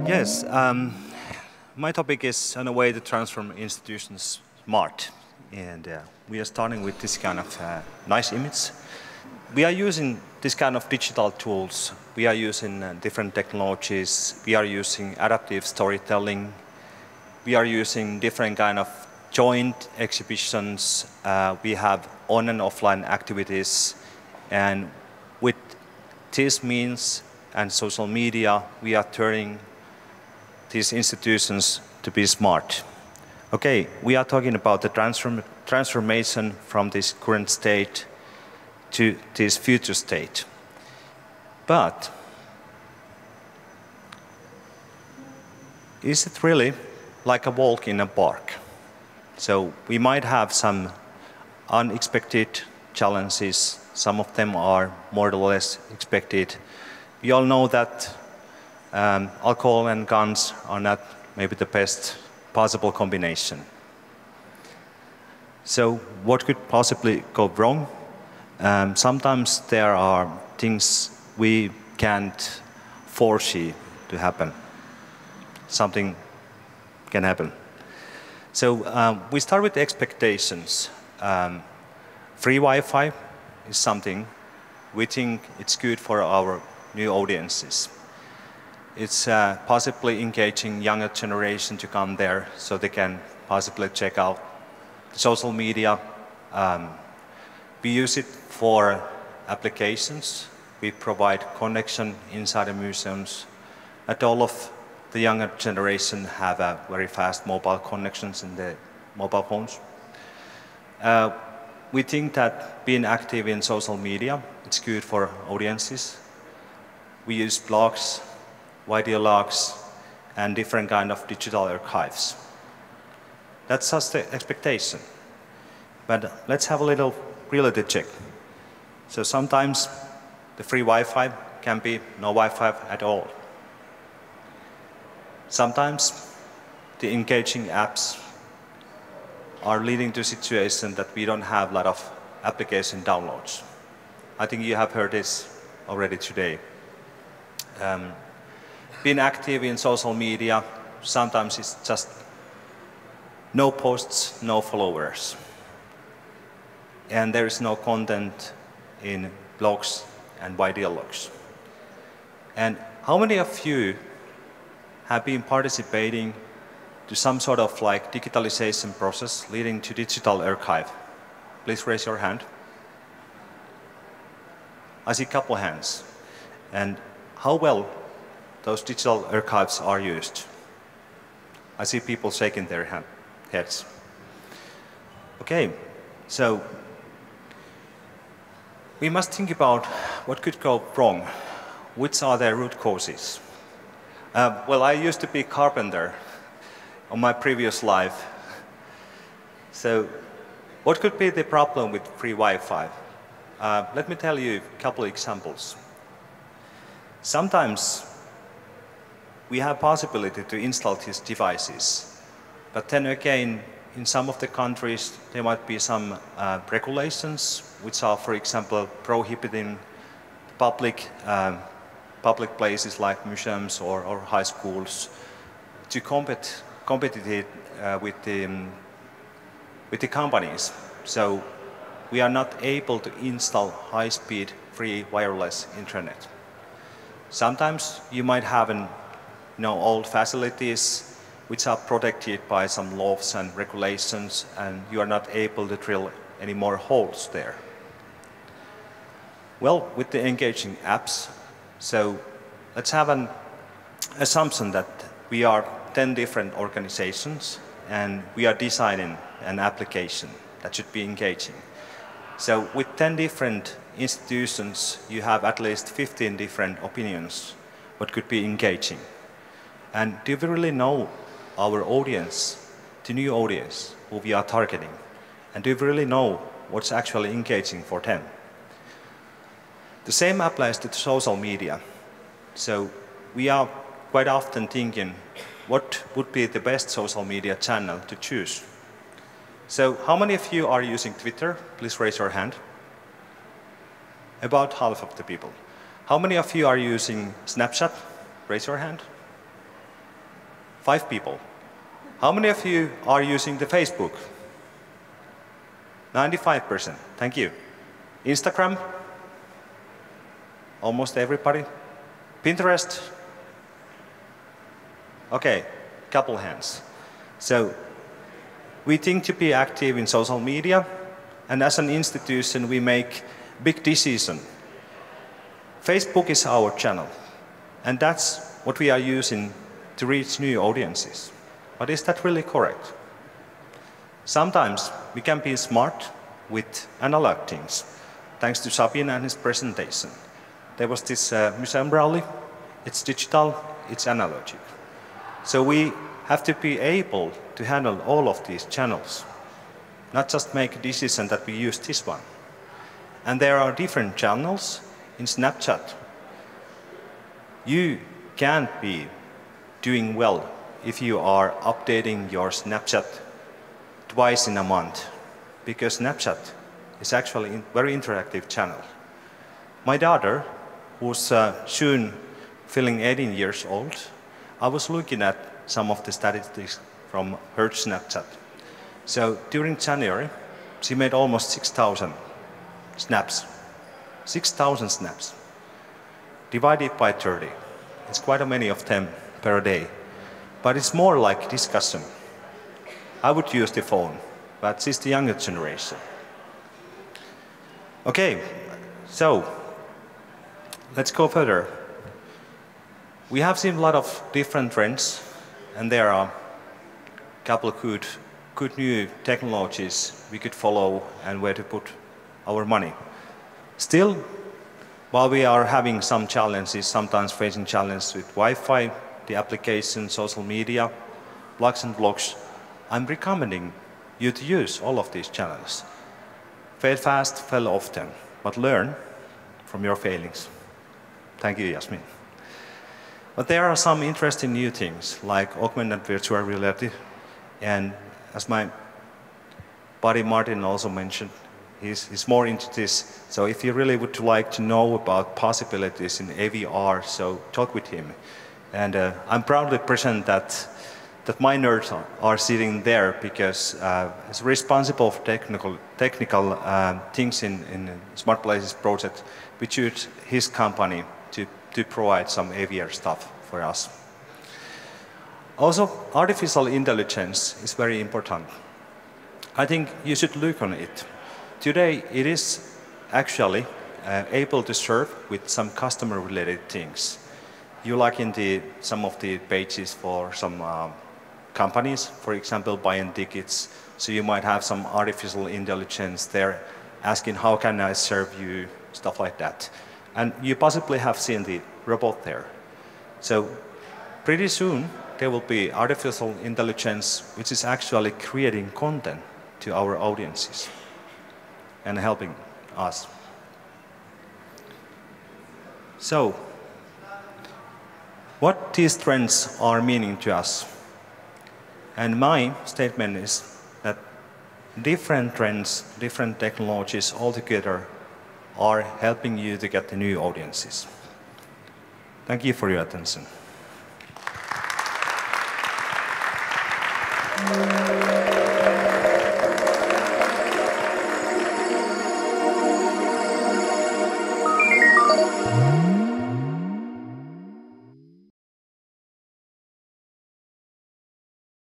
Yes, my topic is on a way to transform institutions smart. And we are starting with this kind of nice image. We are using this kind of digital tools. We are using different technologies. We are using adaptive storytelling. We are using different kind of joint exhibitions. We have on and offline activities. And with these means and social media, we are turning these institutions to be smart. Okay, we are talking about the transformation from this current state to this future state. But is it really like a walk in a park? So we might have some unexpected challenges. Some of them are more or less expected. We all know that alcohol and guns are not maybe the best possible combination. So what could possibly go wrong? Sometimes there are things we can't foresee to happen. Something can happen. So we start with expectations. Free Wi-Fi is something we think it's good for our new audiences. It's possibly engaging younger generation to come there so they can possibly check out social media. We use it for applications. We provide connection inside the museums. Not all of the younger generation have very fast mobile connections in their mobile phones. We think that being active in social media, it's good for audiences. We use blogs, video logs, and different kind of digital archives. That's just the expectation. But let's have a little reality check. So sometimes the free Wi-Fi can be no Wi-Fi at all. Sometimes the engaging apps are leading to a situation that we don't have a lot of application downloads. I think you have heard this already today. Being active in social media, sometimes it's just no posts, no followers. And there is no content in blogs and video logs. And how many of you have been participating to some sort of like digitalization process leading to digital archive? Please raise your hand. I see a couple hands. And how well those digital archives are used? I see people shaking their heads. Okay, so we must think about what could go wrong. Which are the root causes? Well, I used to be a carpenter on my previous life. So what could be the problem with free Wi-Fi? Let me tell you a couple of examples. Sometimes we have possibility to install these devices, but then again, in some of the countries, there might be some regulations which are, for example, prohibiting public places like museums or high schools to compete with the companies. So we are not able to install high-speed, free wireless internet. Sometimes you might have old facilities which are protected by some laws and regulations, and you are not able to drill any more holes there. Well, with the engaging apps, so let's have an assumption that we are 10 different organizations and we are designing an application that should be engaging. So with 10 different institutions, you have at least 15 different opinions what could be engaging. And do we really know our audience, the new audience who we are targeting? And do we really know what's actually engaging for them? The same applies to social media. So we are quite often thinking, what would be the best social media channel to choose? So how many of you are using Twitter? Please raise your hand. About half of the people. How many of you are using Snapchat? Raise your hand. 5 people. How many of you are using the Facebook? 95%. Thank you. Instagram? Almost everybody. Pinterest? Okay, couple hands. So we think to be active in social media, and as an institution we make big decisions. Facebook is our channel, and that's what we are using to reach new audiences. But is that really correct? Sometimes we can be smart with analog things, thanks to Sabine and his presentation. There was this museum rally. It's digital, it's analogic. So we have to be able to handle all of these channels, not just make a decision that we use this one. And there are different channels in Snapchat. You can't be doing well if you are updating your Snapchat twice in a month, because Snapchat is actually a very interactive channel. My daughter, who's soon filling 18 years old, I was looking at some of the statistics from her Snapchat. So during January, she made almost 6,000 snaps. 6,000 snaps. Divided by 30. It's quite a many of them per day. But it's more like discussion. I would use the phone, but she's the younger generation. Okay, so let's go further. We have seen a lot of different trends, and there are a couple of good new technologies we could follow and where to put our money. Still, while we are having some challenges, sometimes facing challenges with Wi-Fi, the application, social media, blogs and blogs, I'm recommending you to use all of these channels. Fail fast, fail often, but learn from your failings. Thank you, Jasmin. But there are some interesting new things, like augmented virtual reality, and as my buddy Martin also mentioned, he's more into this. So if you really would like to know about possibilities in AVR, so talk with him. And I'm proudly present that my nerds are sitting there because he's responsible for technical things in smARTplaces project, which used his company to provide some AVR stuff for us. Also, artificial intelligence is very important. I think you should look on it. Today, it is actually able to serve with some customer-related things. You like in some of the pages for some companies, for example, buying tickets. So you might have some artificial intelligence there asking, how can I serve you, stuff like that. And you possibly have seen the robot there. So pretty soon, there will be artificial intelligence which is actually creating content to our audiences and helping us. So, what these trends are meaning to us? And my statement is that different trends, different technologies altogether are helping you to get the new audiences. Thank you for your attention.